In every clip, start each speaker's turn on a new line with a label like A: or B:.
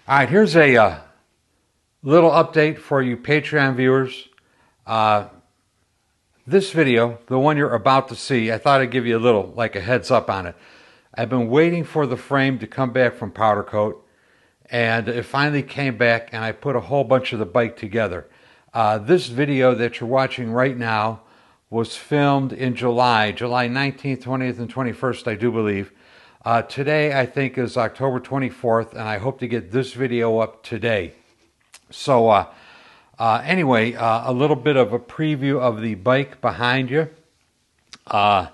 A: All right, here's a little update for you Patreon viewers. Uh, this video, the one you're about to see, I thought I'd give you a little, like a heads up on it. I've been waiting for the frame to come back from powder coat, and it finally came back, and I put a whole bunch of the bike together. This video that you're watching right now was filmed in July 19th, 20th, and 21st, I do believe. Today, I think, is October 24th, and I hope to get this video up today. So anyway, a little bit of a preview of the bike behind you. The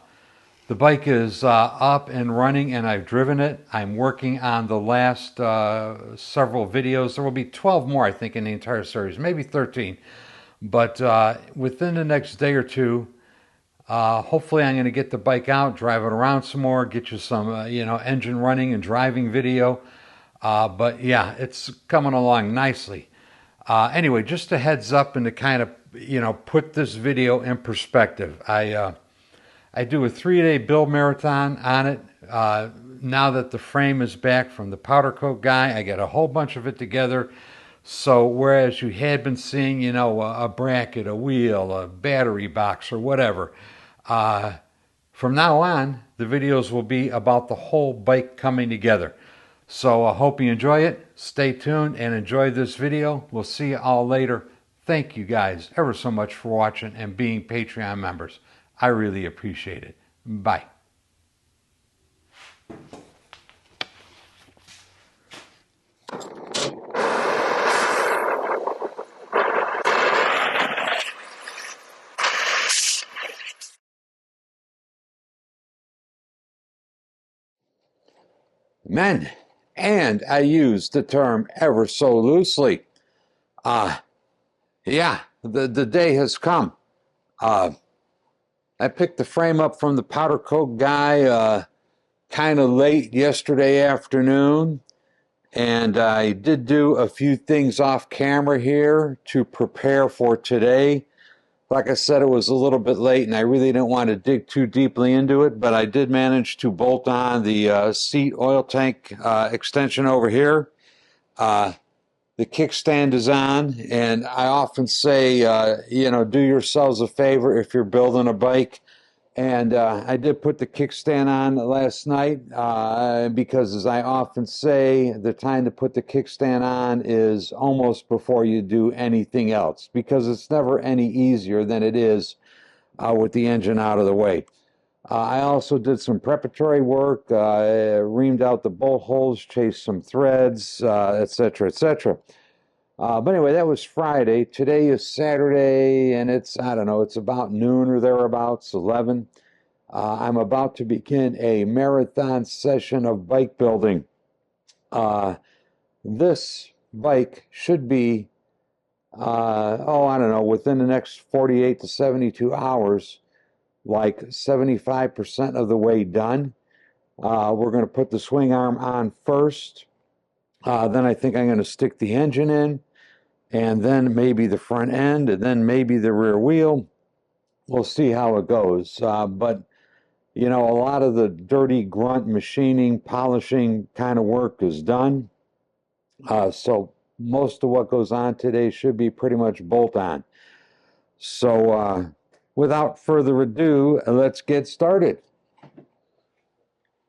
A: bike is up and running, and I've driven it. I'm working on the last several videos. There will be 12 more, I think, in the entire series, maybe 13. But within the next day or two, hopefully I'm going to get the bike out, drive it around some more, get you some, engine running and driving video. But yeah, it's coming along nicely. Anyway, just a heads up and to kind of, put this video in perspective. I do a 3-day build marathon on it. Now that the frame is back from the powder coat guy, I got a whole bunch of it together. So whereas you had been seeing, a bracket, a wheel, a battery box, or whatever, from now on, the videos will be about the whole bike coming together. So I hope you enjoy it. Stay tuned and enjoy this video. We'll see you all later. Thank you guys ever so much for watching and being Patreon members. I really appreciate it. Bye. Men, and I use the term ever so loosely. Yeah, the day has come. I picked the frame up from the powder coat guy kind of late yesterday afternoon, and I did do a few things off camera here to prepare for today. Like I said, it was a little bit late, and I really didn't want to dig too deeply into it, but I did manage to bolt on the seat oil tank extension over here. The kickstand is on, and I often say, do yourselves a favor if you're building a bike. And I did put the kickstand on last night because, as I often say, the time to put the kickstand on is almost before you do anything else, because it's never any easier than it is with the engine out of the way. I also did some preparatory work, reamed out the bolt holes, chased some threads, etc., etc. But anyway, that was Friday. Today is Saturday, and it's, I don't know, it's about noon or thereabouts, 11. I'm about to begin a marathon session of bike building. This bike should be, I don't know, within the next 48 to 72 hours, like 75% of the way done. We're going to put the swing arm on first. Then I think I'm going to stick the engine in, and then maybe the front end, and then maybe the rear wheel. We'll see how it goes. But, a lot of the dirty grunt machining, polishing kind of work is done. So most of what goes on today should be pretty much bolt on. So without further ado, let's get started.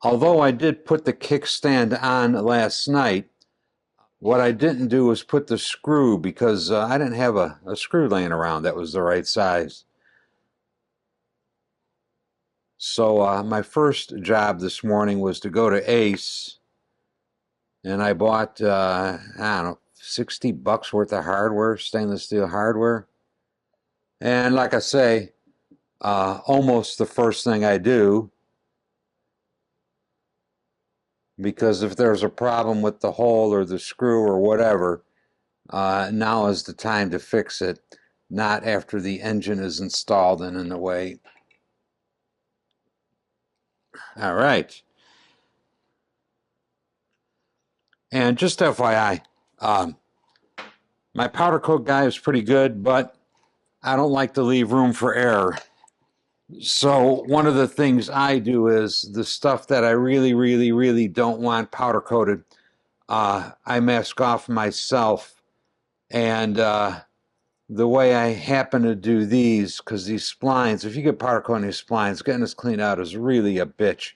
A: Although I did put the kickstand on last night, what I didn't do was put the screw, because I didn't have a screw laying around that was the right size. So my first job this morning was to go to Ace, and I bought, I don't know, $60 worth of hardware, stainless steel hardware. And like I say, almost the first thing I do, because if there's a problem with the hole or the screw or whatever, now is the time to fix it, not after the engine is installed and in the way. All right. And just FYI, my powder coat guy is pretty good, but I don't like to leave room for error. So one of the things I do is the stuff that I really, really, really don't want powder coated, I mask off myself, and the way I happen to do these, because these splines, if you get powder coating these splines, getting this cleaned out is really a bitch.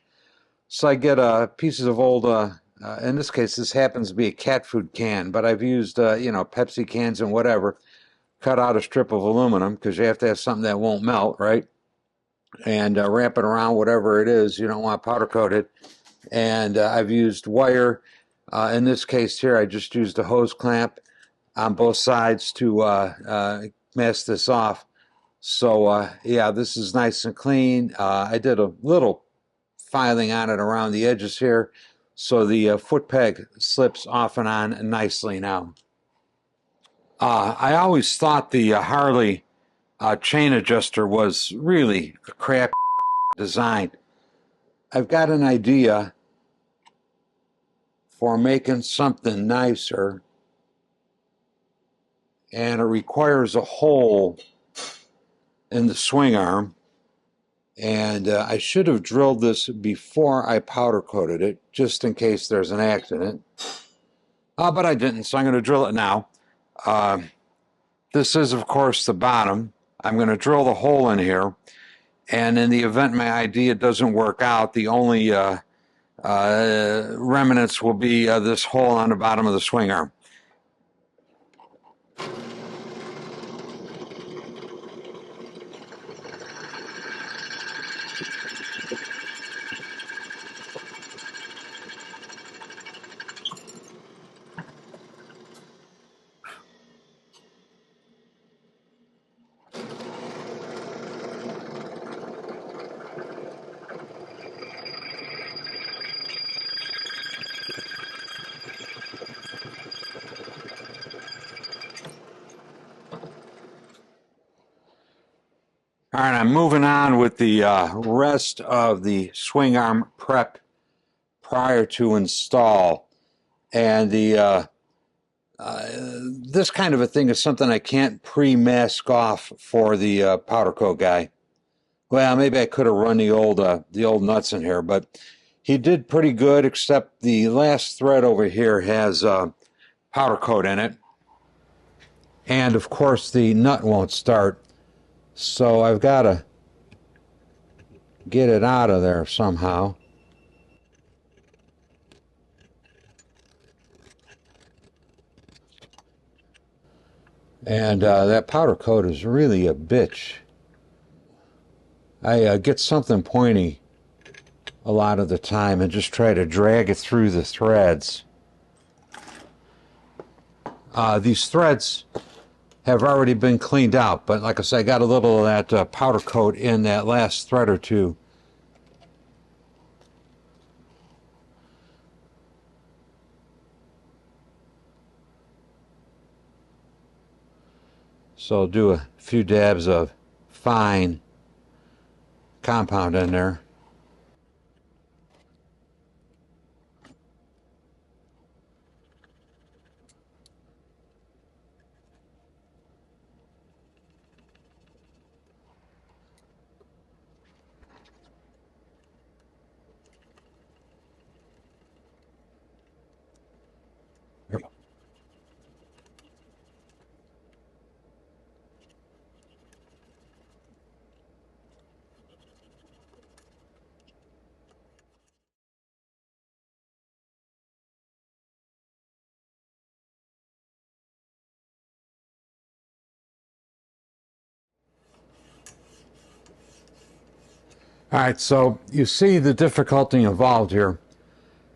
A: So I get pieces of old, in this case, this happens to be a cat food can, but I've used, Pepsi cans and whatever, cut out a strip of aluminum, because you have to have something that won't melt, right? And wrap it around whatever it is you don't want powder coated. And I've used wire. In this case here, I just used a hose clamp on both sides to mask this off. So yeah, this is nice and clean. I did a little filing on it around the edges here, so the foot peg slips off and on nicely now. I always thought the Harley chain adjuster was really a crap design. I've got an idea for making something nicer, and it requires a hole in the swing arm, and I should have drilled this before I powder coated it, just in case there's an accident. But I didn't, so I'm going to drill it now. This is, of course, the bottom. I'm going to drill the hole in here, and in the event my idea doesn't work out, the only remnants will be this hole on the bottom of the swing arm. All right, I'm moving on with the rest of the swing arm prep prior to install. And the this kind of a thing is something I can't pre-mask off for the powder coat guy. Well, maybe I could have run the old nuts in here, but he did pretty good, except the last thread over here has powder coat in it. And of course the nut won't start. So I've got to get it out of there somehow. And that powder coat is really a bitch. I get something pointy a lot of the time and just try to drag it through the threads. These threads have already been cleaned out, but like I said, I got a little of that powder coat in that last thread or two. So I'll do a few dabs of fine compound in there. All right, so you see the difficulty involved here,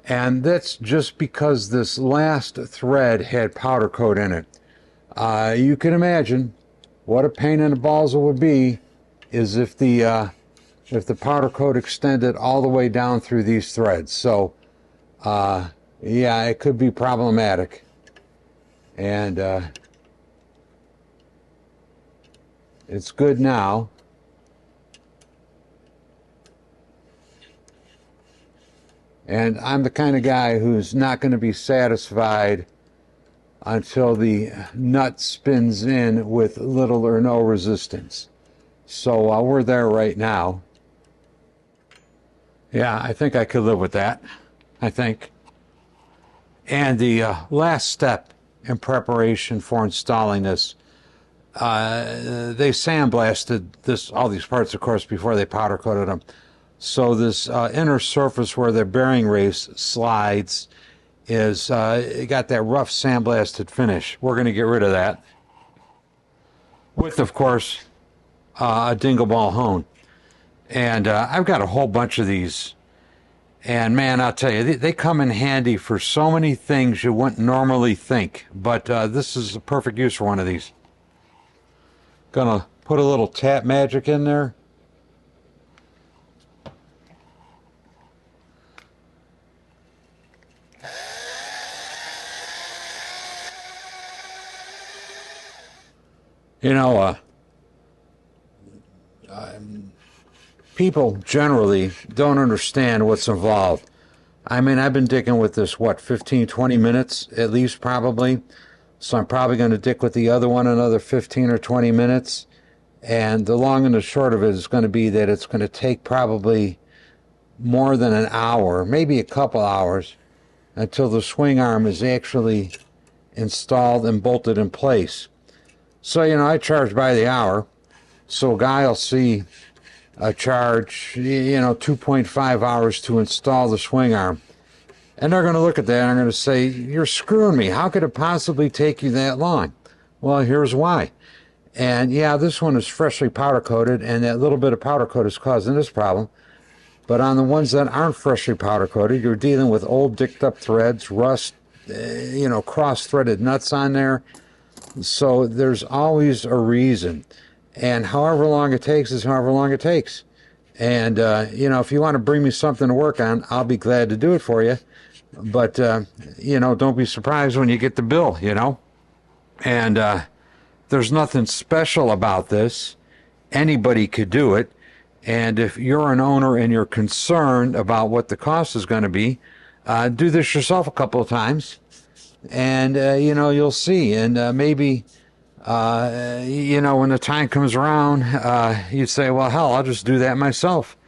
A: and that's just because this last thread had powder coat in it. You can imagine what a pain in the balls it would be is if the powder coat extended all the way down through these threads. So yeah, it could be problematic. And it's good now. And I'm the kind of guy who's not going to be satisfied until the nut spins in with little or no resistance. So we're there right now. Yeah, I think I could live with that. I think. And the last step in preparation for installing this, they sandblasted all these parts, of course, before they powder coated them. So this inner surface where the bearing race slides is it got that rough sandblasted finish. We're going to get rid of that with, of course, a dingle ball hone. And I've got a whole bunch of these. And man, I'll tell you, they come in handy for so many things you wouldn't normally think. But this is a perfect use for one of these. Gonna put a little tap magic in there. You know, people generally don't understand what's involved. I mean, I've been dicking with this, what, 15, 20 minutes at least, probably. So I'm probably going to dick with the other one another 15 or 20 minutes. And the long and the short of it is going to be that it's going to take probably more than an hour, maybe a couple hours, until the swing arm is actually installed and bolted in place. So, you know, I charge by the hour. So a guy will see a charge, 2.5 hours to install the swing arm. And they're going to look at that and they're going to say, you're screwing me. How could it possibly take you that long? Well, here's why. And yeah, this one is freshly powder coated, and that little bit of powder coat is causing this problem. But on the ones that aren't freshly powder coated, you're dealing with old dicked up threads, rust, cross-threaded nuts on there. So there's always a reason. And however long it takes is however long it takes. And, if you want to bring me something to work on, I'll be glad to do it for you. But, don't be surprised when you get the bill, And there's nothing special about this. Anybody could do it. And if you're an owner and you're concerned about what the cost is going to be, do this yourself a couple of times. And, you'll see. And maybe, when the time comes around, you'd say, well, hell, I'll just do that myself.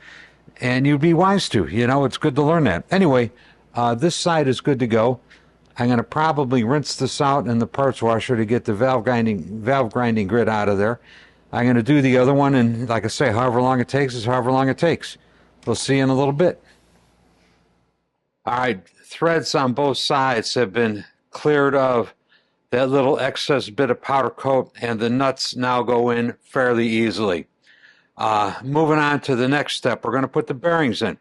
A: And you'd be wise to. It's good to learn that. Anyway, this side is good to go. I'm going to probably rinse this out in the parts washer to get the valve grinding grit out of there. I'm going to do the other one, and like I say, however long it takes is however long it takes. We'll see you in a little bit. All right, threads on both sides have been cleared of that little excess bit of powder coat, and the nuts now go in fairly easily. Moving on to the next step, we're going to put the bearings in.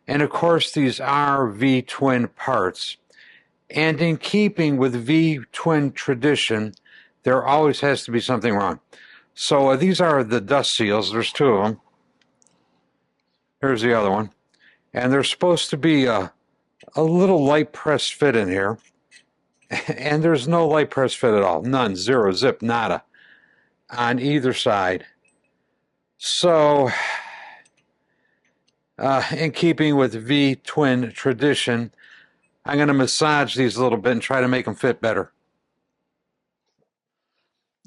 A: And of course, these are V-twin parts. And in keeping with V-twin tradition, there always has to be something wrong. So these are the dust seals. There's two of them. Here's the other one. And there's supposed to be a little light press fit in here. And there's no light press fit at all. None. Zero. Zip. Nada. On either side. So, in keeping with V-twin tradition, I'm going to massage these a little bit and try to make them fit better.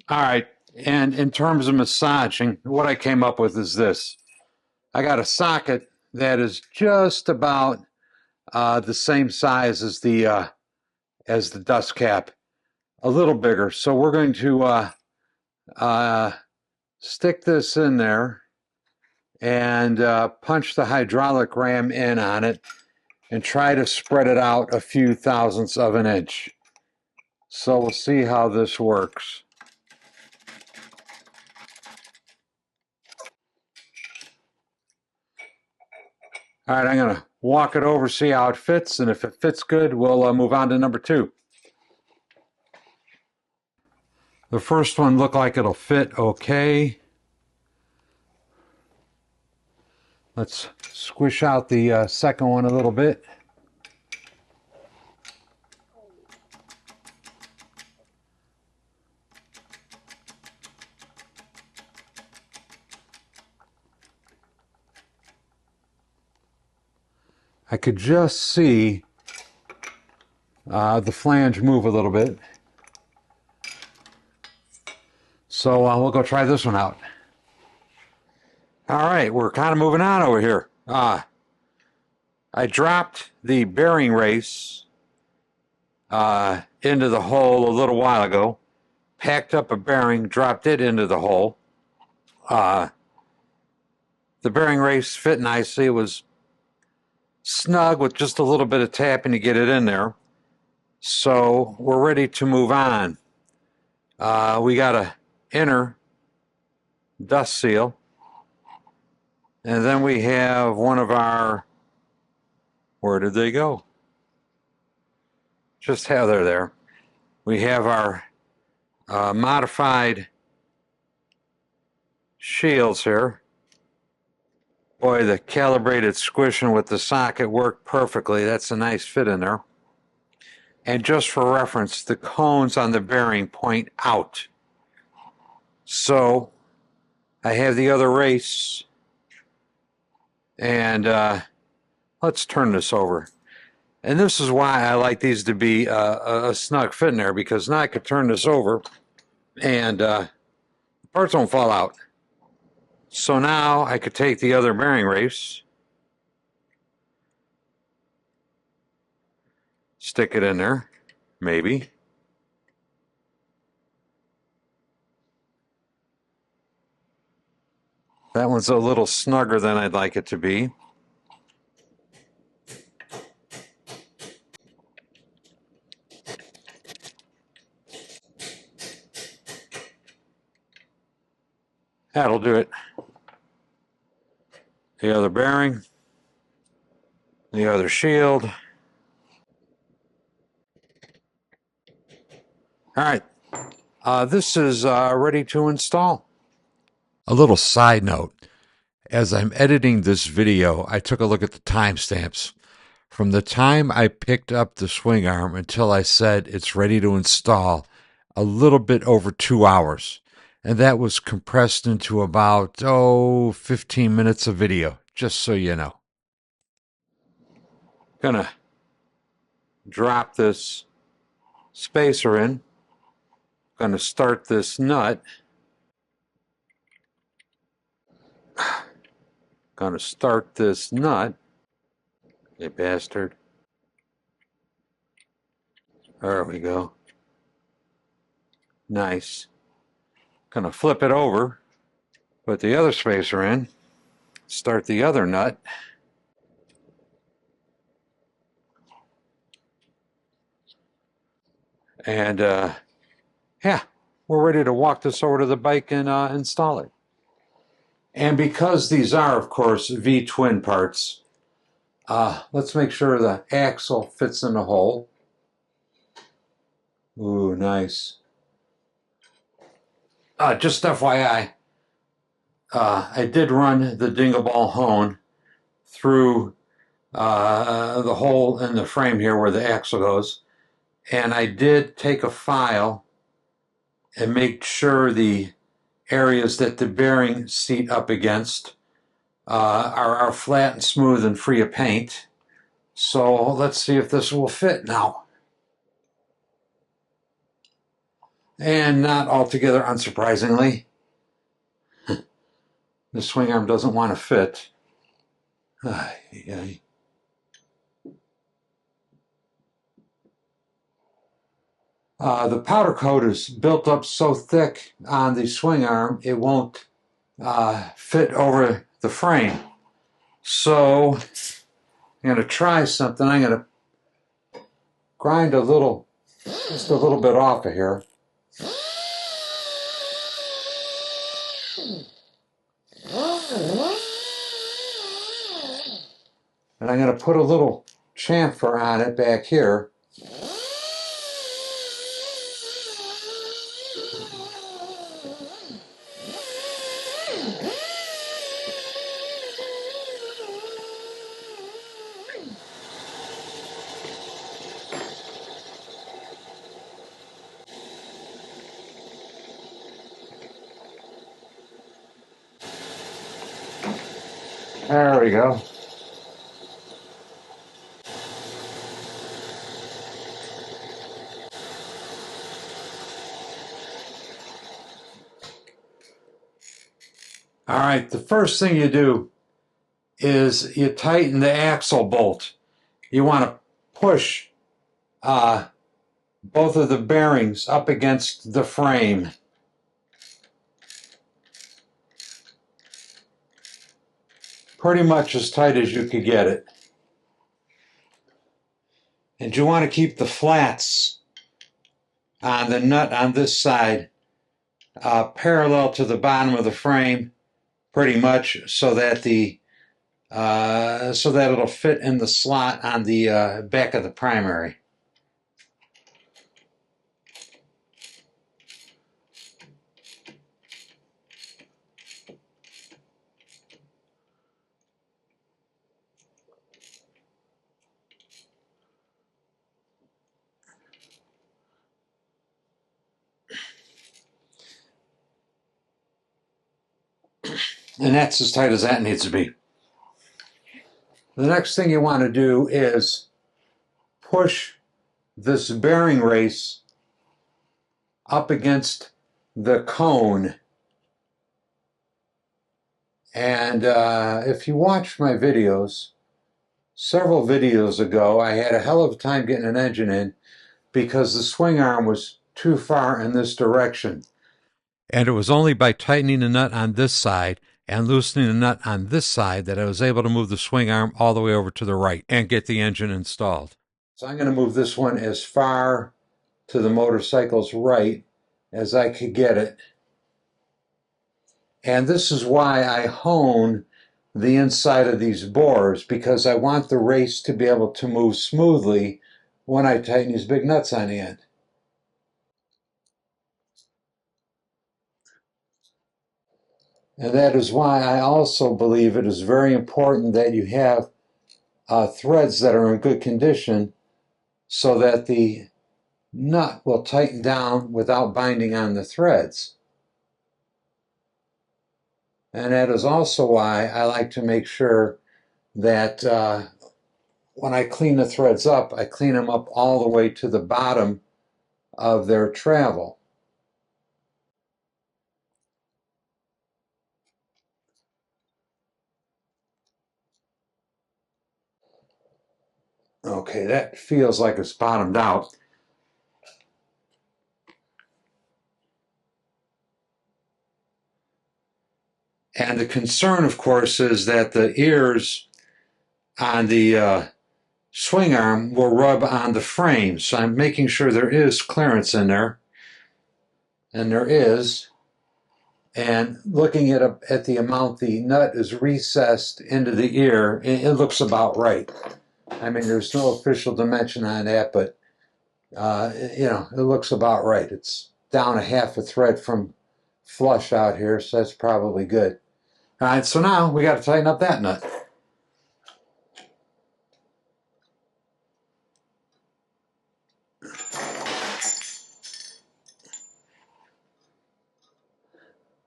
A: All right, and in terms of massaging, what I came up with is this. I got a socket that is just about the same size as the dust cap, a little bigger. So we're going to stick this in there and punch the hydraulic ram in on it and try to spread it out a few thousandths of an inch. So we'll see how this works. All right, I'm going to walk it over, see how it fits, and if it fits good, we'll move on to number two. The first one looked like it'll fit okay. Let's squish out the second one a little bit. I could just see the flange move a little bit. So we'll go try this one out. All right, we're kind of moving on over here. I dropped the bearing race into the hole a little while ago. Packed up a bearing, dropped it into the hole. The bearing race fit nicely. It was snug with just a little bit of tapping to get it in there. So we're ready to move on. We got a inner dust seal. And then we have one of our, where did they go? Just how they're there. We have our modified shields here. Boy, the calibrated squishing with the socket worked perfectly. That's a nice fit in there. And just for reference, the cones on the bearing point out. So I have the other race, and let's turn this over. And this is why I like these to be a snug fit in there, because now I could turn this over and parts don't fall out. So now I could take the other bearing race, stick it in there, maybe. That one's a little snugger than I'd like it to be. That'll do it. The other bearing, the other shield. All right, this is ready to install. A little side note, as I'm editing this video, I took a look at the timestamps. From the time I picked up the swing arm until I said it's ready to install, a little bit over 2 hours. And that was compressed into about, 15 minutes of video, just so you know. Gonna drop this spacer in. Gonna start this nut. Gonna start this nut. You bastard. There we go. Nice. Gonna flip it over, put the other spacer in, start the other nut. And yeah, we're ready to walk this over to the bike and install it. And because these are, of course, V-twin parts, let's make sure the axle fits in the hole. Ooh, nice. Just FYI, I did run the dingle ball hone through the hole in the frame here where the axle goes, and I did take a file and make sure the areas that the bearing seat up against are flat and smooth and free of paint. So let's see if this will fit now. And not altogether unsurprisingly, the swing arm doesn't want to fit. The powder coat is built up so thick on the swing arm it won't fit over the frame. So I'm going to try something. I'm going to grind just a little bit off of here. And I'm going to put a little chamfer on it back here. There we go. All right, the first thing you do is you tighten the axle bolt. You want to push both of the bearings up against the frame. Pretty much as tight as you could get it. And you want to keep the flats on the nut on this side parallel to the bottom of the frame, pretty much, so that it'll fit in the slot on the back of the primary. And that's as tight as that needs to be. The next thing you want to do is push this bearing race up against the cone. And if you watch my videos, several videos ago, I had a hell of a time getting an engine in because the swing arm was too far in this direction. And it was only by tightening the nut on this side and loosening the nut on this side that I was able to move the swing arm all the way over to the right and get the engine installed. So I'm going to move this one as far to the motorcycle's right as I could get it. And this is why I hone the inside of these bores, because I want the race to be able to move smoothly when I tighten these big nuts on the end. And that is why I also believe it is very important that you have threads that are in good condition so that the nut will tighten down without binding on the threads. And that is also why I like to make sure that when I clean the threads up, I clean them up all the way to the bottom of their travel. Okay, that feels like it's bottomed out. And the concern, of course, is that the ears on the swing arm will rub on the frame. So I'm making sure there is clearance in there. And there is. And looking at the amount the nut is recessed into the ear, it looks about right. I mean, there's no official dimension on that, but you know, it looks about right. It's down a half a thread from flush out here, so that's probably good. All right, so now we got to tighten up that nut.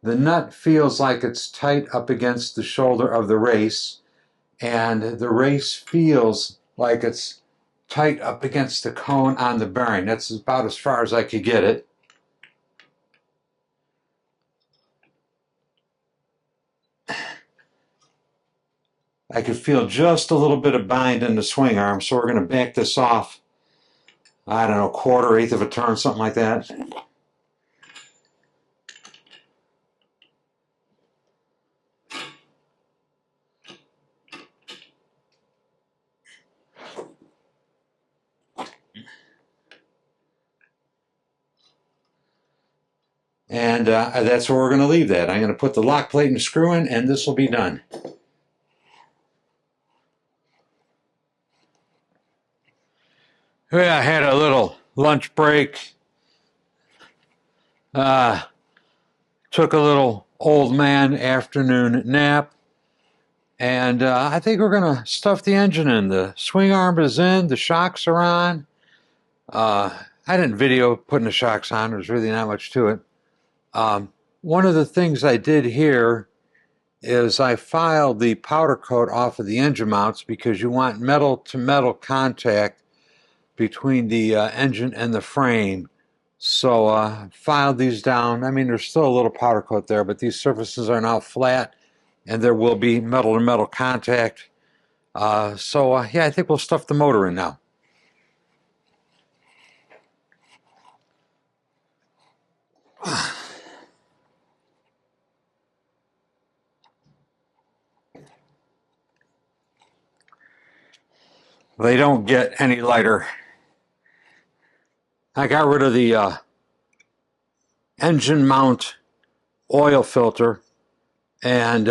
A: The nut feels like it's tight up against the shoulder of the race, and the race feels like it's tight up against the cone on the bearing. That's about as far as I could get it. I could feel just a little bit of bind in the swing arm, so we're going to back this off, I don't know, quarter, eighth of a turn, something like that. And that's where we're going to leave that. I'm going to put the lock plate and screw in, and this will be done. Yeah, I had a little lunch break. Took a little old man afternoon nap. And I think we're going to stuff the engine in. The swing arm is in. The shocks are on. I didn't video putting the shocks on. There's really not much to it. One of the things I did here is I filed the powder coat off of the engine mounts because you want metal-to-metal contact between the engine and the frame. So filed these down. I mean, there's still a little powder coat there, but these surfaces are now flat, and there will be metal-to-metal contact. Yeah, I think we'll stuff the motor in now. They don't get any lighter. I got rid of the engine mount oil filter and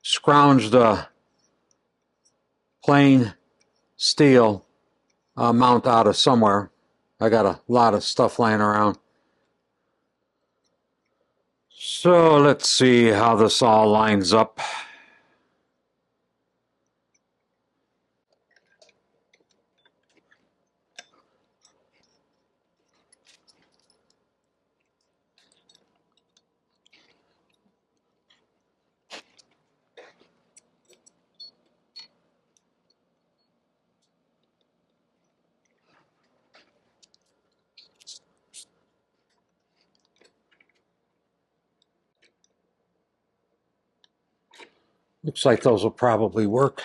A: scrounged the plain steel mount out of somewhere. I got a lot of stuff laying around. So let's see how this all lines up. Looks like those will probably work.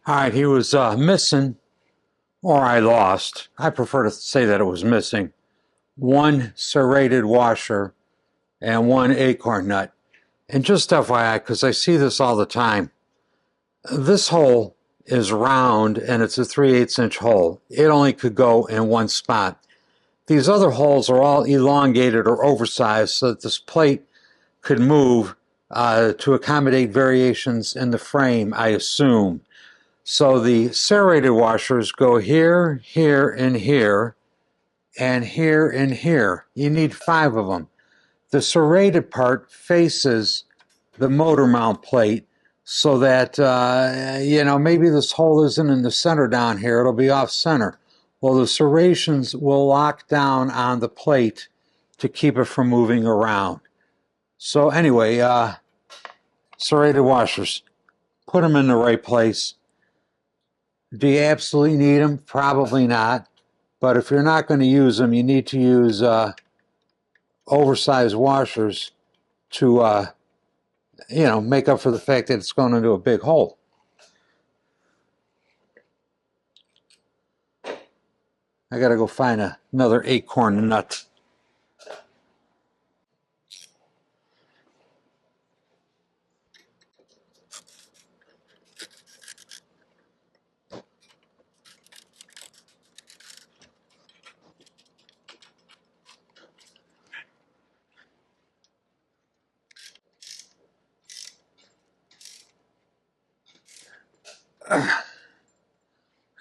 A: All right, he was missing, or I lost. I prefer to say that it was missing. One serrated washer and one acorn nut. And just FYI, because I see this all the time, this hole is round and it's a 3/8 inch hole. It only could go in one spot. These other holes are all elongated or oversized so that this plate could move to accommodate variations in the frame, I assume. So the serrated washers go here, here, and here, and here, and here. You need 5 of them. The serrated part faces the motor mount plate so that, maybe this hole isn't in the center down here. It'll be off center. Well, the serrations will lock down on the plate to keep it from moving around. So anyway, serrated washers, put them in the right place. Do you absolutely need them? Probably not. But if you're not going to use them, you need to use oversized washers to, make up for the fact that it's going into a big hole. I got to go find another acorn nut.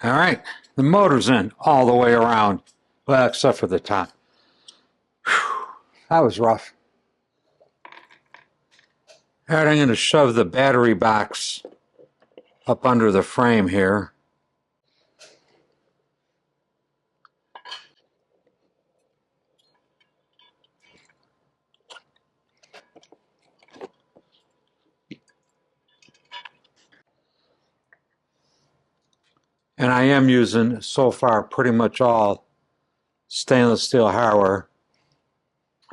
A: All right, the motor's in all the way around, well, except for the top. Whew, that was rough. All right, I'm going to shove the battery box up under the frame here. And I am using, so far, pretty much all stainless steel hardware.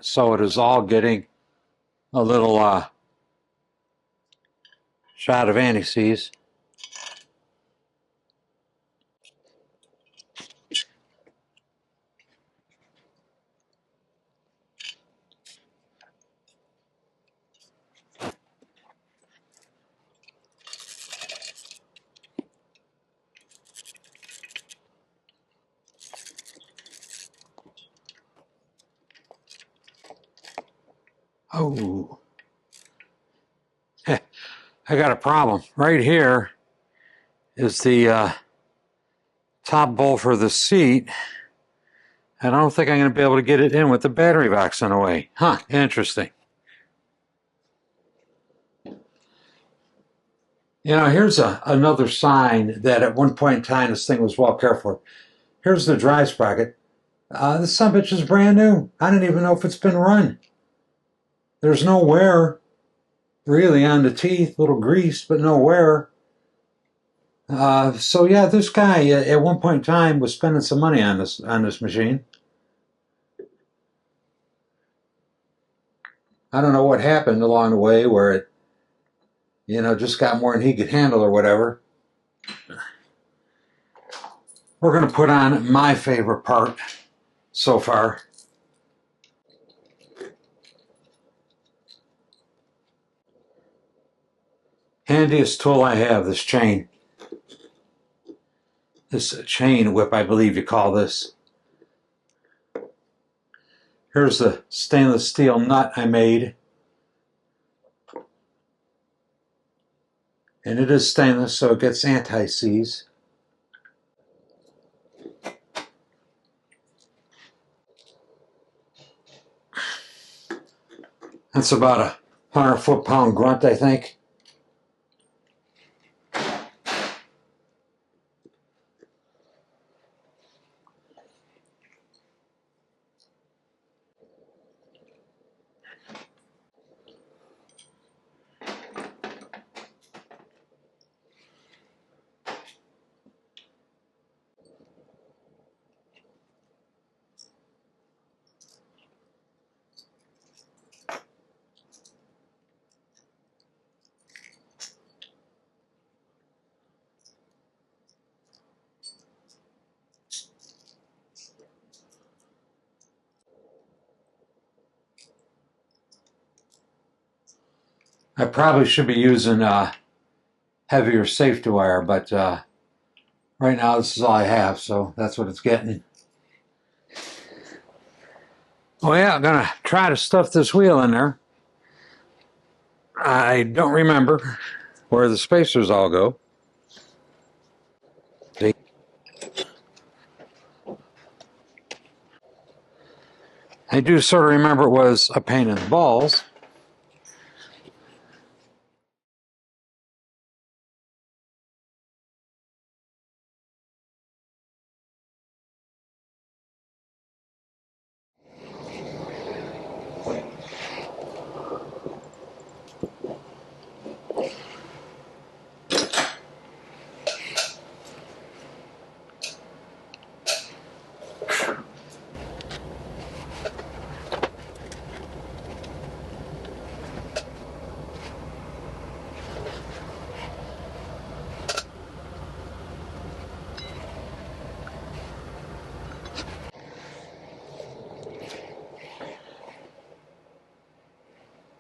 A: So it is all getting a little shot of anti-seize. Oh, I got a problem. Right here is the top bolt for the seat. And I don't think I'm going to be able to get it in with the battery box in a way. Huh, interesting. You know, here's another sign that at one point in time this thing was well cared for. Here's the dry sprocket. This sumbitch is brand new. I don't even know if it's been run. There's no wear really on the teeth, little grease, but no wear. So yeah, this guy at one point in time was spending some money on this machine. I don't know what happened along the way where it, you know, just got more than he could handle or whatever. We're going to put on my favorite part so far. Handiest tool I have, this chain. This chain whip, I believe you call this. Here's the stainless steel nut I made. And it is stainless, so it gets anti-seize. That's about a 100 foot-pound grunt, I think. I probably should be using heavier safety wire, but right now this is all I have, so that's what it's getting. Oh yeah, I'm gonna try to stuff this wheel in there. I don't remember where the spacers all go. I do sort of remember it was a pain in the balls.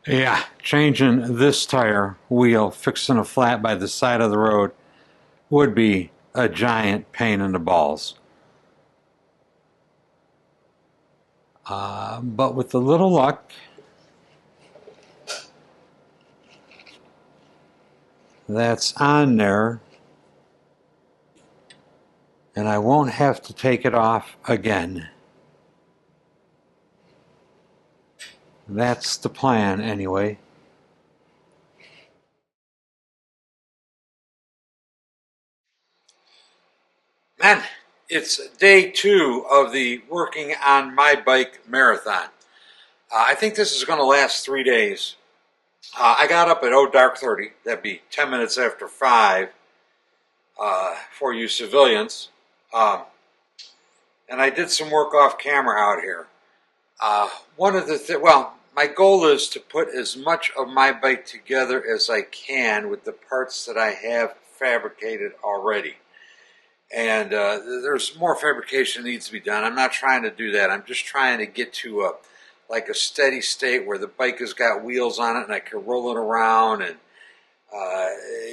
A: Yeah, changing this tire wheel, fixing a flat by the side of the road would be a giant pain in the balls. But with a little luck, that's on there, and I won't have to take it off again. That's the plan anyway. Man, it's day 2 of the Working on My Bike marathon. I think this is going to last 3 days. I got up at dark 30. That'd be 10 minutes after 5 for you civilians. And I did some work off camera out here. One of the well, my goal is to put as much of my bike together as I can with the parts that I have fabricated already. And there's more fabrication that needs to be done. I'm not trying to do that. I'm just trying to get to like a steady state where the bike has got wheels on it and I can roll it around, and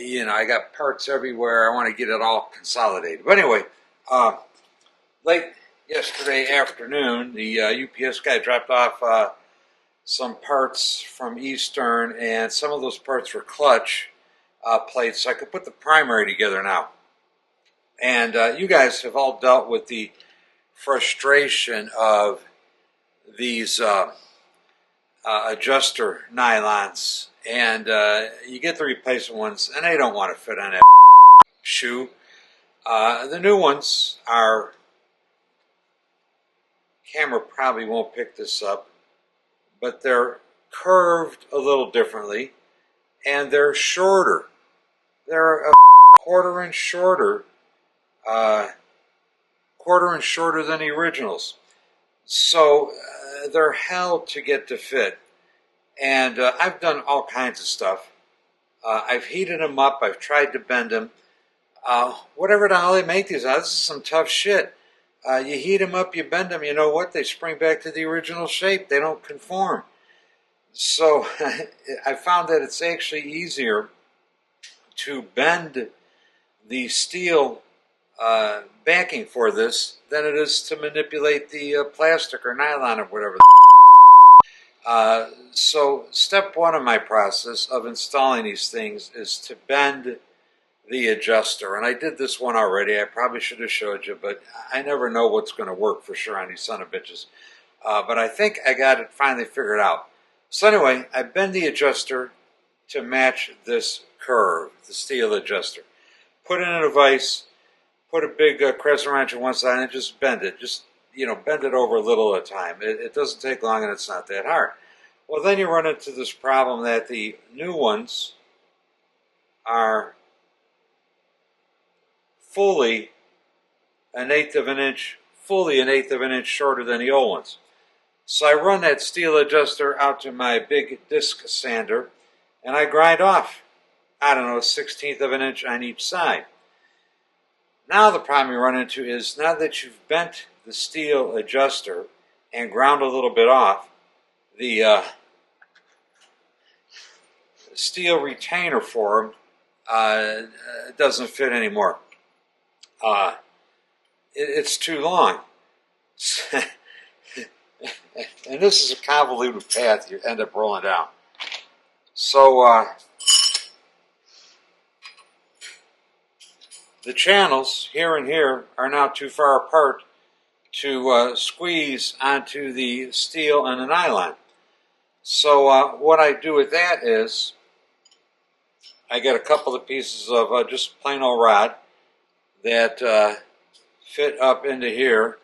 A: you know, I got parts everywhere. I want to get it all consolidated. But anyway, late yesterday afternoon, the UPS guy dropped off some parts from Eastern, and some of those parts were clutch plates, so I could put the primary together now. And you guys have all dealt with the frustration of these adjuster nylons And you get the replacement ones, and they don't want to fit on that shoe. The new ones are, camera probably won't pick this up, but they're curved a little differently, and they're shorter. They're a quarter-inch shorter, than the originals. So they're hell to get to fit. And I've done all kinds of stuff. I've heated them up. I've tried to bend them. Whatever the hell they make these out of, this is some tough shit. You heat them up, you bend them, you know what? They spring back to the original shape. They don't conform. So I found that it's actually easier to bend the steel backing for this than it is to manipulate the plastic or nylon or whatever. So step one of my process of installing these things is to bend the adjuster. And I did this one already. I probably should have showed you, but I never know what's going to work for sure on these son of bitches. But I think I got it finally figured out. So anyway, I bend the adjuster to match this curve, the steel adjuster. Put it in a vise, put a big crescent wrench on one side and just bend it. Just, bend it over a little at a time. It doesn't take long and it's not that hard. Well, then you run into this problem that the new ones are fully an eighth of an inch shorter than the old ones. So I run that steel adjuster out to my big disc sander and I grind off, I don't know, a 1/16 of an inch on each side. Now the problem you run into is, now that you've bent the steel adjuster and ground a little bit off, the steel retainer for them doesn't fit anymore. It's too long. And this is a convoluted path you end up rolling down. So the channels here and here are now too far apart to squeeze onto the steel and the nylon. So what I do with that is I get a couple of pieces of just plain old rod that fit up into here,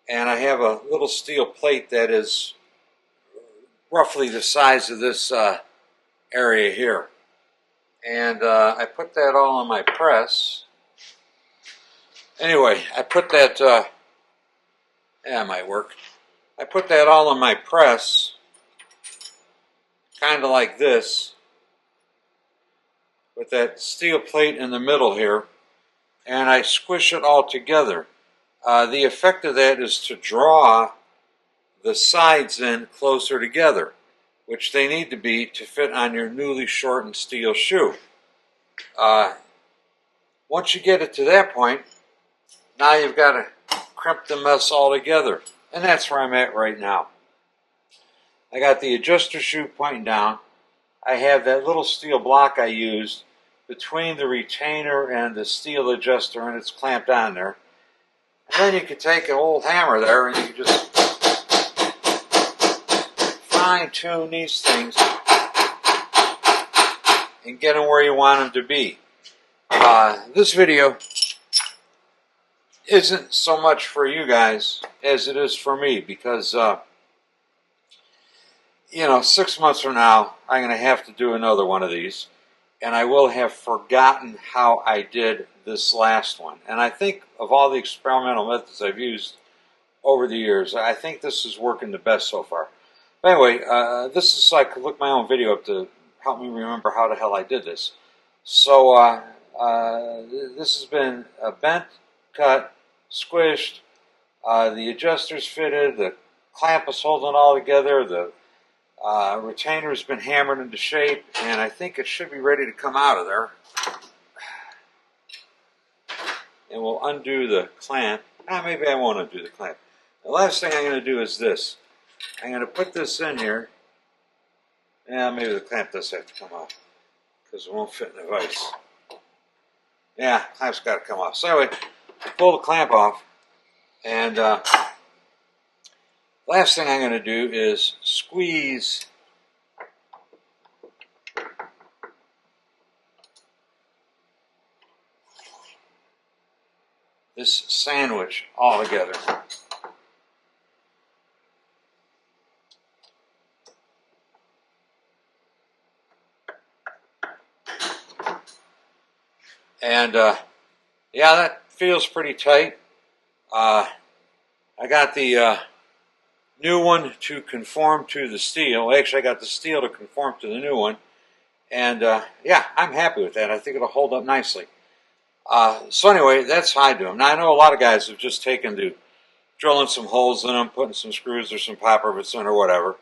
A: and I have a little steel plate that is roughly the size of this area here. And I put that all on my press. Anyway, I put that, yeah, it might work. I put that all on my press, kind of like this, with that steel plate in the middle here, and I squish it all together. The effect of that is to draw the sides in closer together, which they need to be to fit on your newly shortened steel shoe. Once you get it to that point, now you've got to crimp the mess all together. And that's where I'm at right now. I got the adjuster shoe pointing down. I have that little steel block I used between the retainer and the steel adjuster, and it's clamped on there. And then you can take an old hammer there and you can just fine-tune these things and get them where you want them to be. This video isn't so much for you guys as it is for me, because 6 months from now I'm going to have to do another one of these, and I will have forgotten how I did this last one. And I think of all the experimental methods I've used over the years, I think this is working the best so far. But anyway, this is so I could look my own video up to help me remember how the hell I did this. So this has been bent, cut, squished, the adjuster's fitted, the clamp is holding it all together, the retainer's been hammered into shape, and I think it should be ready to come out of there. And we'll undo the clamp. Maybe I won't undo the clamp. The last thing I'm going to do is this. I'm going to put this in here. Yeah, maybe the clamp does have to come off, because it won't fit in the vise. Yeah, clamp's got to come off. So anyway, pull the clamp off, and last thing I'm going to do is squeeze this sandwich all together. And yeah, that feels pretty tight. I got the new one to conform to the steel. Actually, I got the steel to conform to the new one. And yeah, I'm happy with that. I think it'll hold up nicely. So anyway, that's how I do them. Now, I know a lot of guys have just taken to drilling some holes in them, putting some screws or some popper bits in or whatever.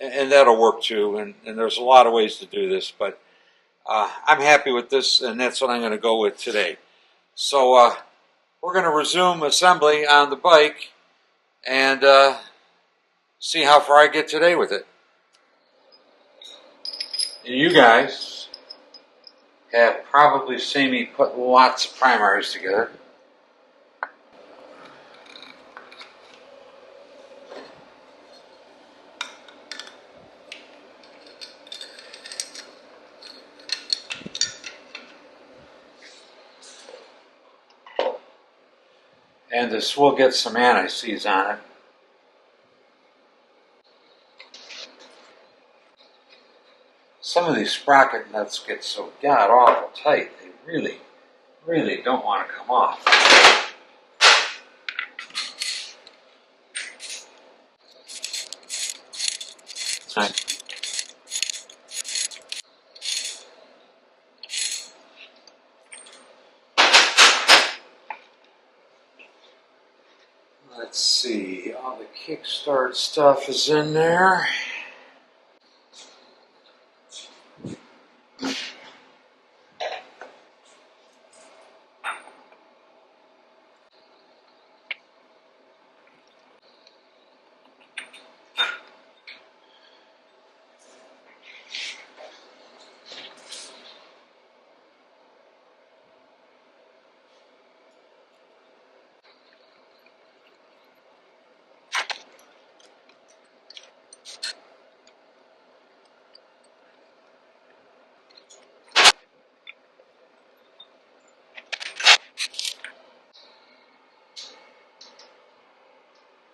A: And that'll work too. And there's a lot of ways to do this. But I'm happy with this, and that's what I'm going to go with today. So we're going to resume assembly on the bike and see how far I get today with it. And you guys have probably seen me put lots of primaries together. And this will get some anti-seize on it. Some of these sprocket nuts get so god awful tight, they really, really don't want to come off. Let's see, all the kickstart stuff is in there.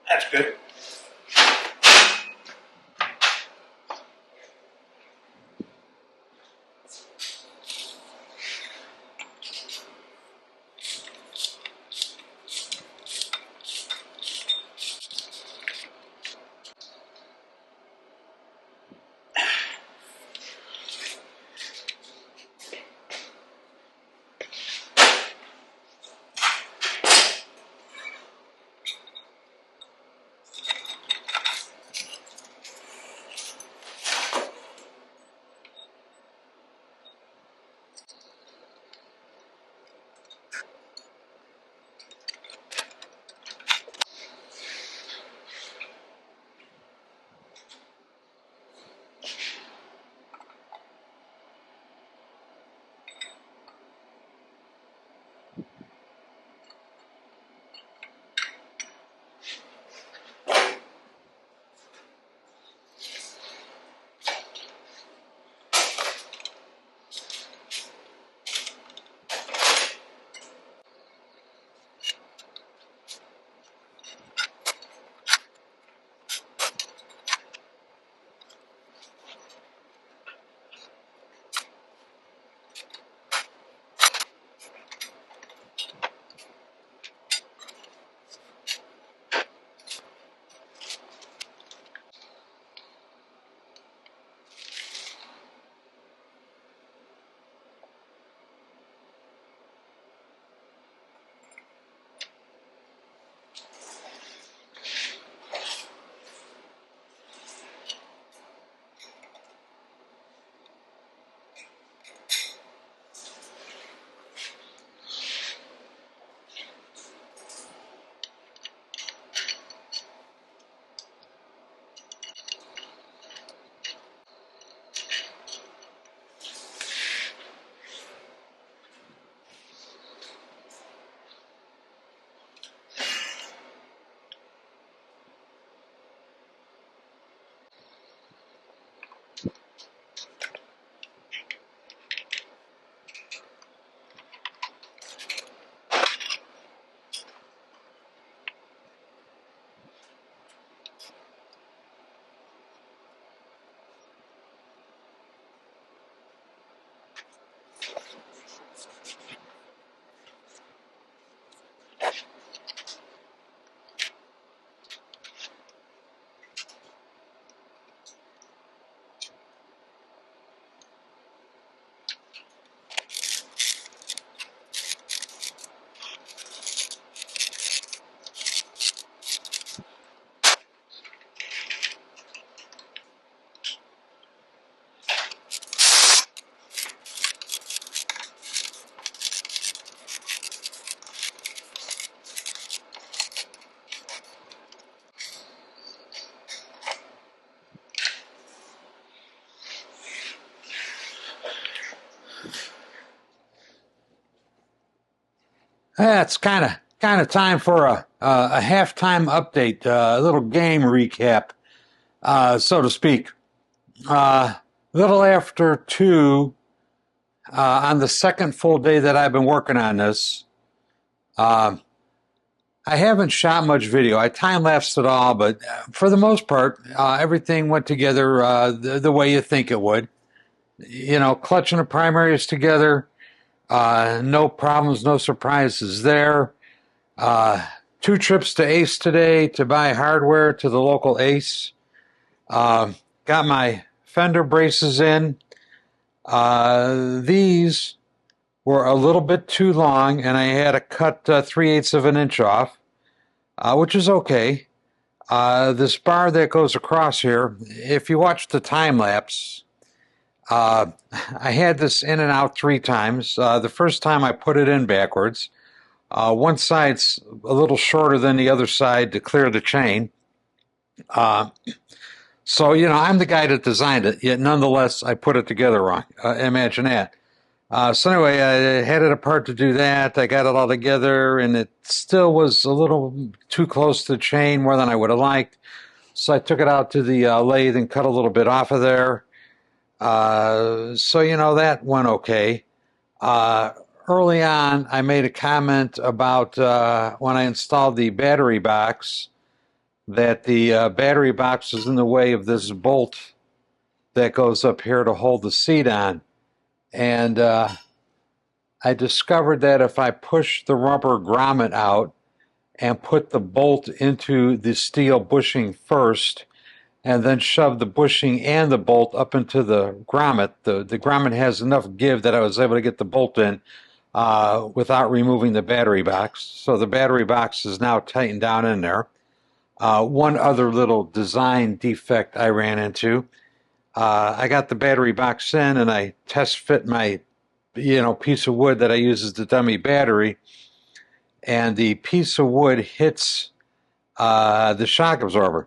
A: That's good. It's kind of time for a halftime update, a little game recap, so to speak. Little after 2 on the second full day that I've been working on this. I haven't shot much video. I time-lapsed it all, but for the most part, everything went together the way you think it would. You know, clutch and the primary is together. No problems, no surprises there. 2 trips to Ace today to buy hardware to the local Ace. Got my fender braces in. These were a little bit too long, and I had to cut 3/8 of an inch off, which is okay. This bar that goes across here, if you watch the time lapse, I had this in and out 3 times. The first time I put it in backwards. One side's a little shorter than the other side to clear the chain. So, you know, I'm the guy that designed it, yet nonetheless, I put it together wrong. Imagine that. So anyway, I had it apart to do that. I got it all together, and it still was a little too close to the chain, more than I would have liked. So I took it out to the lathe and cut a little bit off of there. So, you know, that went okay. Early on, I made a comment about when I installed the battery box, that the battery box is in the way of this bolt that goes up here to hold the seat on. And I discovered that if I push the rubber grommet out and put the bolt into the steel bushing first, and then shove the bushing and the bolt up into the grommet, the grommet has enough give that I was able to get the bolt in without removing the battery box. So the battery box is now tightened down in there. One other little design defect I ran into. I got the battery box in, and I test fit my, piece of wood that I use as the dummy battery, and the piece of wood hits the shock absorber.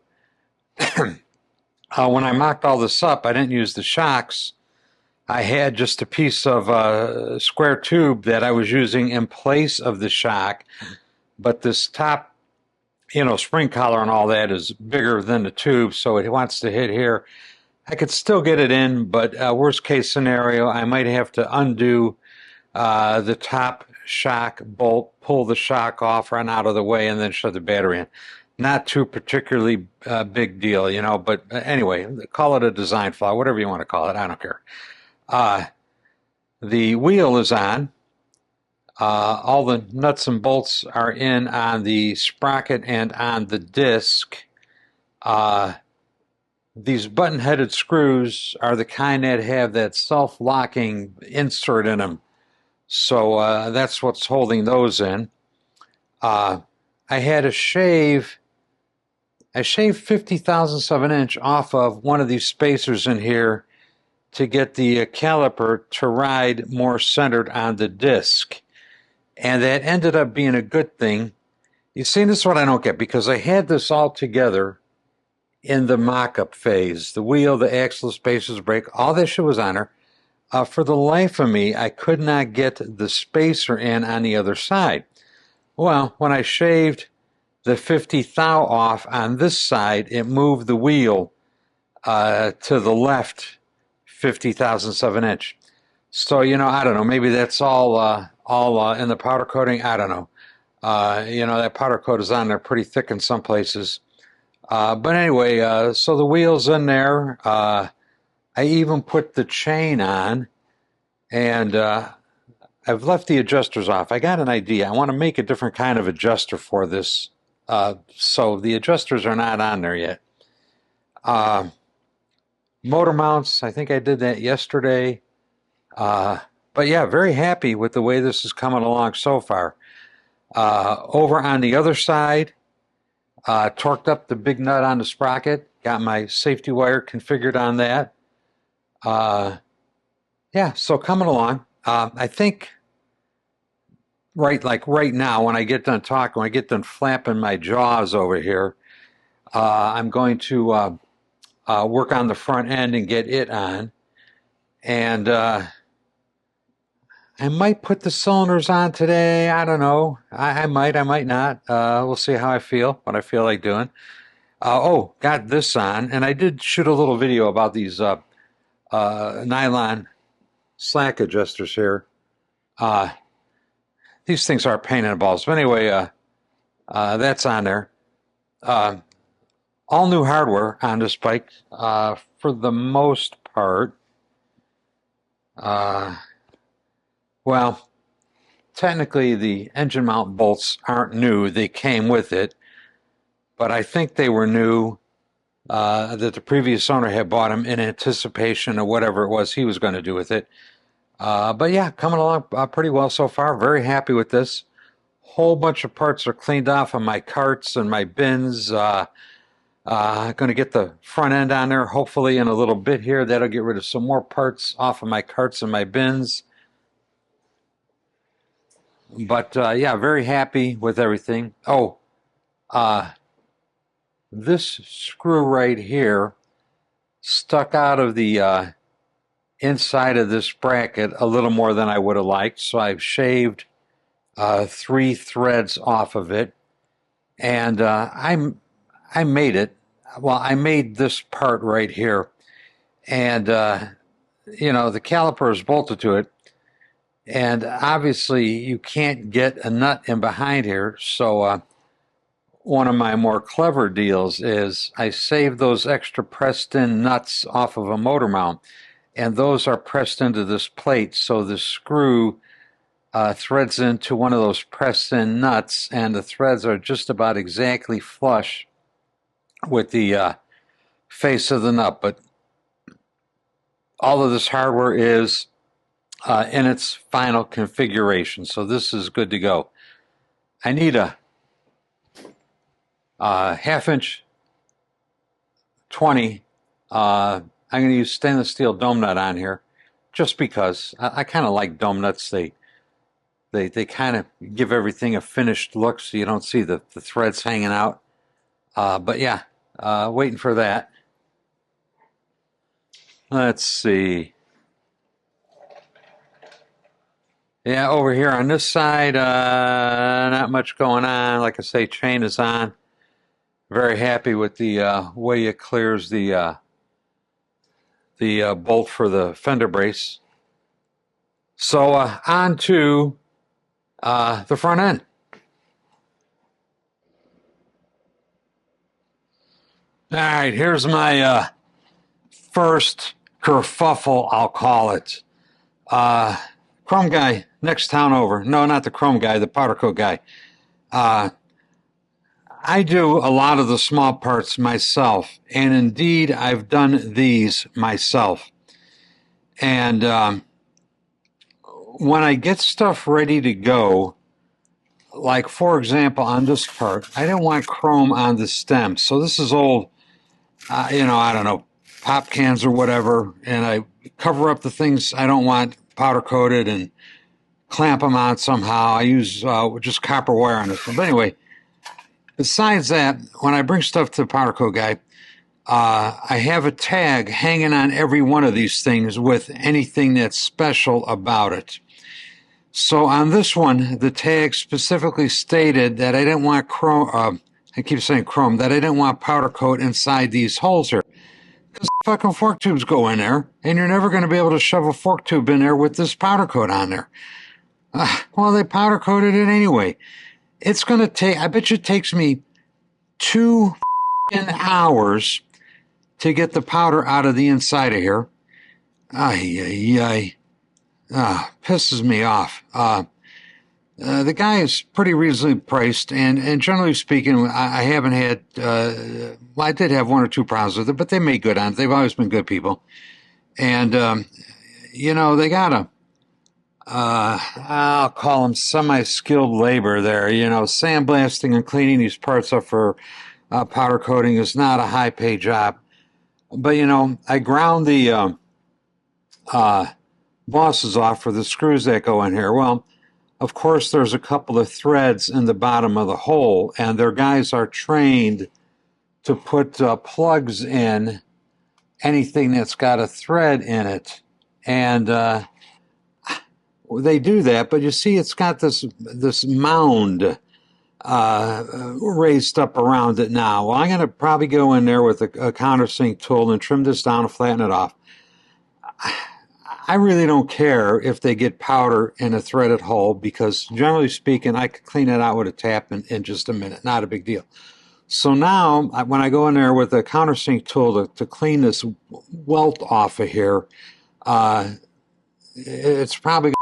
A: When I mocked all this up, I didn't use the shocks. I had just a piece of square tube that I was using in place of the shock, but this top, spring collar and all that is bigger than the tube, so it wants to hit here. I could still get it in, but worst case scenario, I might have to undo the top shock bolt, pull the shock off, run out of the way, and then shove the battery in. Not too particularly big deal, but anyway, call it a design flaw, whatever you want to call it, I don't care. The wheel is on. All the nuts and bolts are in on the sprocket and on the disc. These button-headed screws are the kind that have that self-locking insert in them. So that's what's holding those in. I had to shave 50 thousandths of an inch off of one of these spacers in here to get the caliper to ride more centered on the disc. And that ended up being a good thing. You see, this is what I don't get, because I had this all together in the mock-up phase. The wheel, the axle, spacers, brake, all this shit was on her. For the life of me, I could not get the spacer in on the other side. Well, when I shaved the 50 thou off on this side, it moved the wheel to the left 50 thousandths of an inch. So, I don't know, maybe that's all in the powder coating. I don't know. That powder coat is on there pretty thick in some places. But anyway, so the wheel's in there. I even put the chain on, and I've left the adjusters off. I got an idea. I want to make a different kind of adjuster for this. So the adjusters are not on there yet. Motor mounts, I think I did that yesterday. But yeah, very happy with the way this is coming along so far. Over on the other side, torqued up the big nut on the sprocket, got my safety wire configured on that. Yeah, so coming along. I think right now, when I get done talking, when I get done flapping my jaws over here, I'm going to work on the front end and get it on. And I might put the cylinders on today. I don't know. I might not. We'll see how I feel, what I feel like doing. Oh, got this on, and I did shoot a little video about these nylon slack adjusters here. These things are a pain in the balls. But anyway, that's on there. All new hardware on this bike for the most part. Well, technically the engine mount bolts aren't new. They came with it, but I think they were new, that the previous owner had bought them in anticipation of whatever it was he was going to do with it. But yeah, coming along pretty well so far. Very happy with this. Whole bunch of parts are cleaned off on my carts and my bins. Going to get the front end on there hopefully in a little bit here. That'll get rid of some more parts off of my carts and my bins. But yeah, very happy with everything. Oh, this screw right here stuck out of the inside of this bracket a little more than I would have liked. So I've shaved 3 threads off of it. And I made it. Well, I made this part right here. And, you know, the caliper is bolted to it. And obviously you can't get a nut in behind here. So one of my more clever deals is I saved those extra pressed in nuts off of a motor mount. And those are pressed into this plate. So the screw threads into one of those pressed in nuts. And the threads are just about exactly flush with the face of the nut. But all of this hardware is in its final configuration. So this is good to go. I need a 1/2" 20. I'm going to use stainless steel dome nut on here just because I kind of like dome nuts. They kind of give everything a finished look so you don't see the threads hanging out. But yeah, waiting for that. Let's see. Yeah, over here on this side, not much going on. Like I say, chain is on. Very happy with the way it clears the bolt for the fender brace. So on to the front end. All right, here's my first kerfuffle, I'll call it. Chrome guy, next town over. No, not the chrome guy, the powder coat guy. I do a lot of the small parts myself, and indeed I've done these myself. And when I get stuff ready to go, like for example on this part, I didn't want chrome on the stem. So this is old, you know, I don't know, pop cans or whatever, and I cover up the things I don't want powder coated and clamp them on somehow. I use just copper wire on this one. But anyway, besides that, when I bring stuff to the powder coat guy, I have a tag hanging on every one of these things with anything that's special about it. So on this one, the tag specifically stated that I didn't want chrome, I keep saying chrome, that I didn't want powder coat inside these holes here. Because fucking fork tubes go in there, and you're never going to be able to shove a fork tube in there with this powder coat on there. Well, they powder coated it anyway. It's going to take, I bet you it takes me 2 hours to get the powder out of the inside of here. Pisses me off. The guy is pretty reasonably priced, and generally speaking, I haven't had, well, I did have 1 or 2 problems with it, but they made good on it. They've always been good people. And, you know, they got a, I'll call them semi-skilled labor there. You know, sandblasting and cleaning these parts up for powder coating is not a high-pay job. But, you know, I ground the bosses off for the screws that go in here. Well, of course, there's a couple of threads in the bottom of the hole, and their guys are trained to put plugs in anything that's got a thread in it. And they do that, but you see it's got this mound raised up around it now. Well, I'm going to probably go in there with a countersink tool and trim this down and flatten it off. I really don't care if they get powder in a threaded hole, because generally speaking, I could clean it out with a tap in just a minute. Not a big deal. So now, when I go in there with a countersink tool to clean this welt off of here, it's probably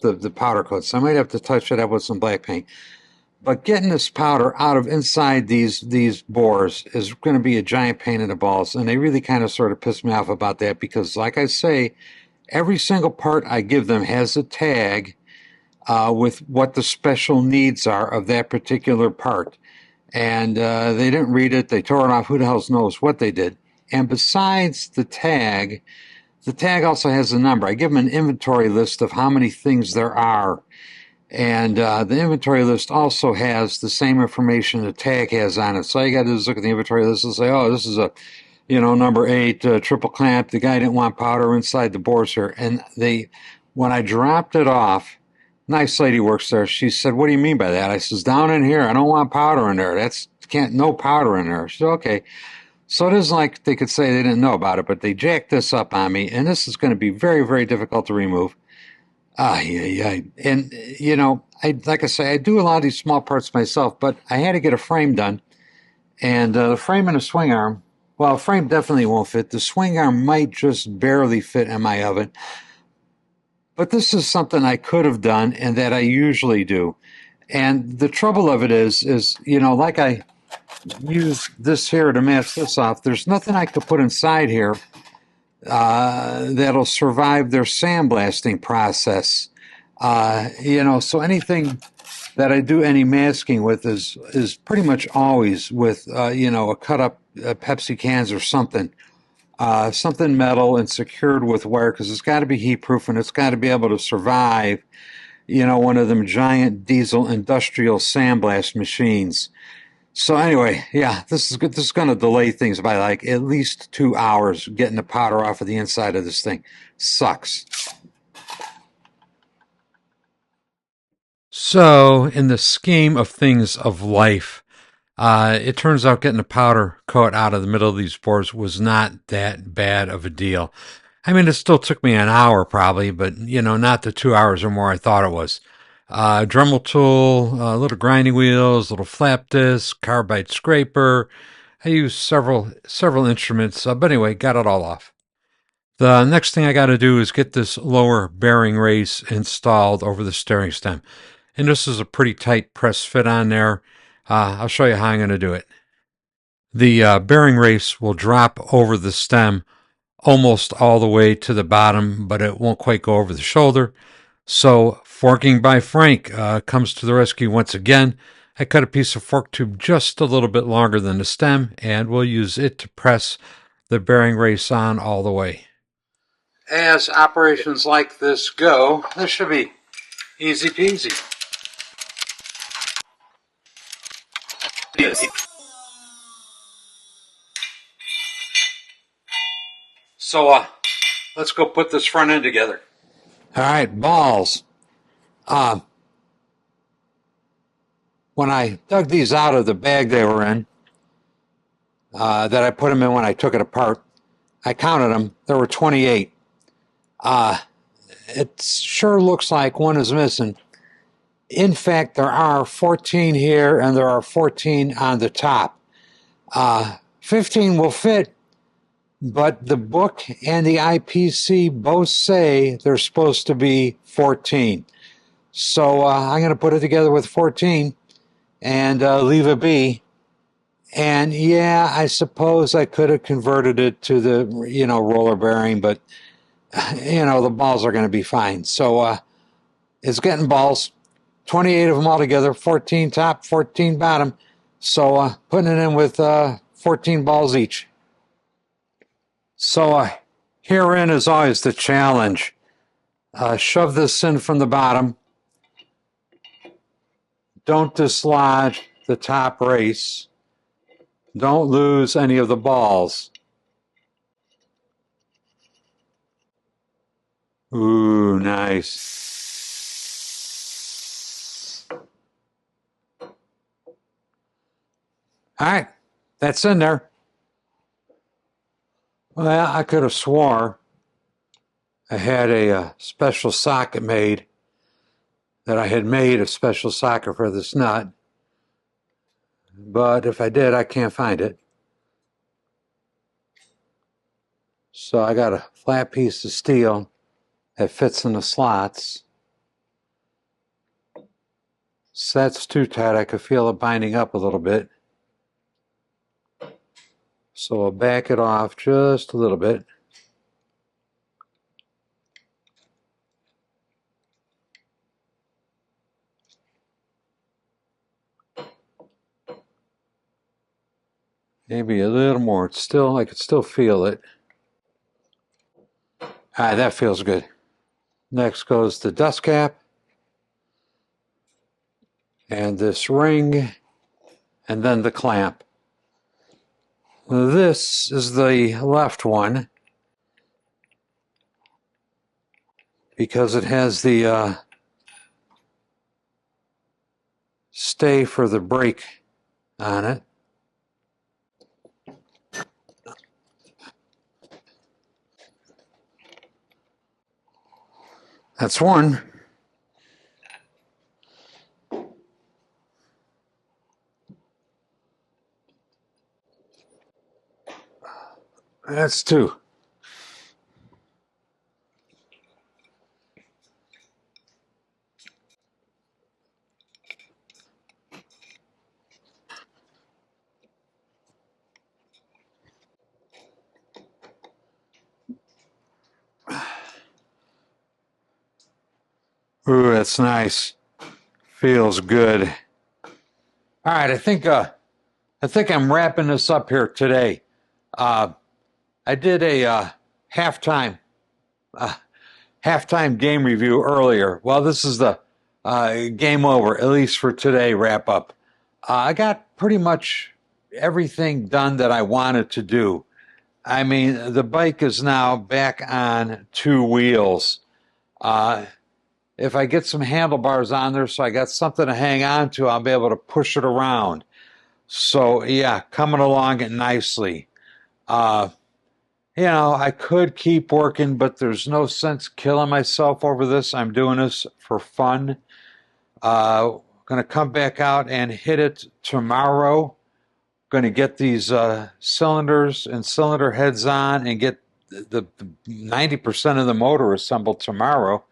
A: the powder coat. So I might have to touch it up with some black paint. But getting this powder out of inside these bores is going to be a giant pain in the balls. And they really kind of sort of piss me off about that, because, like I say, every single part I give them has a tag with what the special needs are of that particular part. And they didn't read it. They tore it off. Who the hell knows what they did? And besides the tag also has a number. I give them an inventory list of how many things there are. And the inventory list also has the same information the tag has on it. So all you got to do is look at the inventory list and say, oh, this is a, number 8 triple clamp. The guy didn't want powder inside the bores here. And when I dropped it off, nice lady works there. She said, what do you mean by that? I says, down in here, I don't want powder in there. No powder in there. She said, okay. So it isn't like they could say they didn't know about it, but they jacked this up on me, and this is going to be very, very difficult to remove. Yeah. And, like I say, I do a lot of these small parts myself, but I had to get a frame done. And the frame and a swing arm, well, a frame definitely won't fit. The swing arm might just barely fit in my oven. But this is something I could have done and that I usually do. And the trouble of it is, like I use this here to mask this off, there's nothing I could put inside here that'll survive their sandblasting process. So anything that I do any masking with is pretty much always with, a cut up Pepsi cans or something metal and secured with wire, because it's got to be heat proof and it's got to be able to survive, one of them giant diesel industrial sandblast machines. So anyway, yeah, this is good. This is going to delay things by like at least 2 hours getting the powder off of the inside of this thing. Sucks. So, in the scheme of things of life, it turns out getting the powder coat out of the middle of these bores was not that bad of a deal. I mean, it still took me an hour probably, but, not the 2 hours or more I thought it was. Dremel tool, little grinding wheels, little flap disc, carbide scraper. I used several instruments, but anyway, got it all off. The next thing I got to do is get this lower bearing race installed over the steering stem. And this is a pretty tight press fit on there. I'll show you how I'm going to do it. The bearing race will drop over the stem almost all the way to the bottom, but it won't quite go over the shoulder. So Forking by Frank comes to the rescue once again. I cut a piece of fork tube just a little bit longer than the stem, and we'll use it to press the bearing race on all the way. As operations like this go, this should be easy peasy. So let's go put this front end together. All right, balls. When I dug these out of the bag they were in, that I put them in when I took it apart, I counted them. There were 28. It sure looks like one is missing. In fact, there are 14 here, and there are 14 on the top. 15 will fit, but the book and the IPC both say there's supposed to be 14. So I'm going to put it together with 14 and leave it be. And yeah, I suppose I could have converted it to the, roller bearing, but, the balls are going to be fine. So it's getting balls, 28 of them all together, 14 top, 14 bottom. So putting it in with 14 balls each. So herein is always the challenge. Shove this in from the bottom. Don't dislodge the top race. Don't lose any of the balls. Ooh, nice. All right, that's in there. Well, I could have swore I had a special socket made, that I had made a special socket for this nut. But if I did, I can't find it. So I got a flat piece of steel that fits in the slots. So that's too tight. I could feel it binding up a little bit. So I'll back it off just a little bit. Maybe a little more. It's still, I could still feel it. All right, that feels good. Next goes the dust cap and this ring and then the clamp. This is the left one because it has the stay for the brake on it. That's one. That's two. Ooh, that's nice. Feels good. All right, I think I'm wrapping this up here today. I did a halftime halftime game review earlier. Well, this is the game over, at least for today, wrap up. I got pretty much everything done that I wanted to do. I mean, the bike is now back on two wheels. If I get some handlebars on there so I got something to hang on to, I'll be able to push it around. So, yeah, coming along nicely. I could keep working, but there's no sense killing myself over this. I'm doing this for fun. Going to come back out and hit it tomorrow. Going to get these cylinders and cylinder heads on and get the 90% of the motor assembled tomorrow.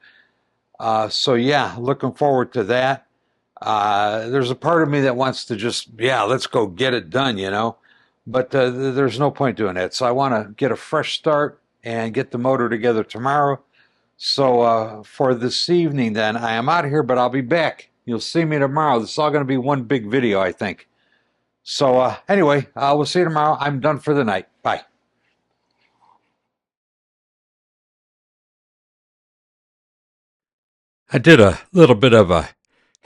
A: So yeah, looking forward to that. There's a part of me that wants to just, let's go get it done. But there's no point doing that. So I want to get a fresh start and get the motor together tomorrow. So for this evening, then, I am out of here, but I'll be back. You'll see me tomorrow. This is all going to be one big video, I think. So anyway, we'll see you tomorrow. I'm done for the night. Bye. I did a little bit of a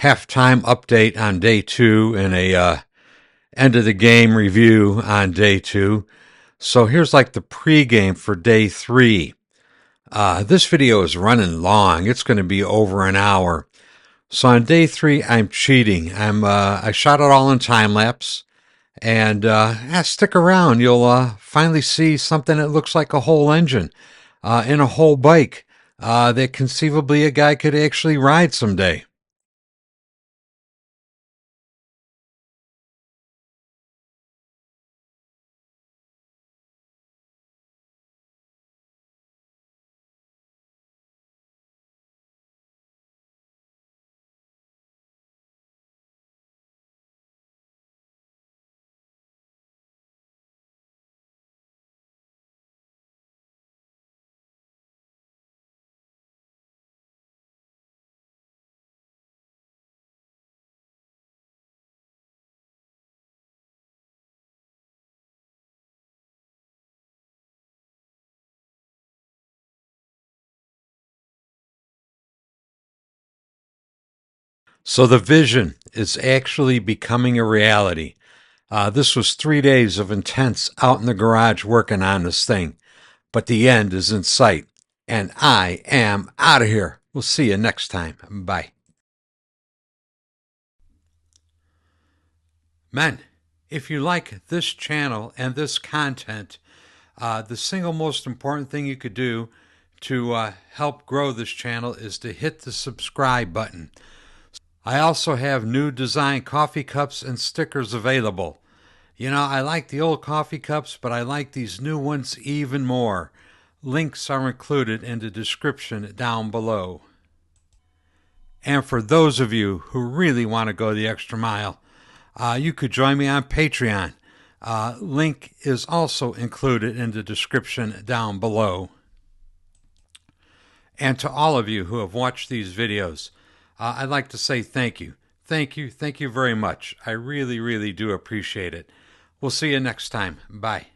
A: halftime update on day 2 and a end of the game review on day 2. So here's like the pregame for day 3. This video is running long. It's going to be over an hour. So on day 3, I'm cheating. I shot it all in time lapse, and stick around. You'll finally see something that looks like a whole engine in a whole bike that conceivably a guy could actually ride someday. So the vision is actually becoming a reality. This was 3 days of intense out in the garage working on this thing, but the end is in sight, and I am out of here. We'll see you next time. Bye. Men, If you like this channel and this content, the single most important thing you could do to help grow this channel is to hit the subscribe button. I also have new design coffee cups and stickers available. You know, I like the old coffee cups, but I like these new ones even more. Links are included in the description down below. And for those of you who really want to go the extra mile, you could join me on Patreon. Link is also included in the description down below. And to all of you who have watched these videos, I'd like to say thank you. Thank you very much. I really, really do appreciate it. We'll see you next time. Bye.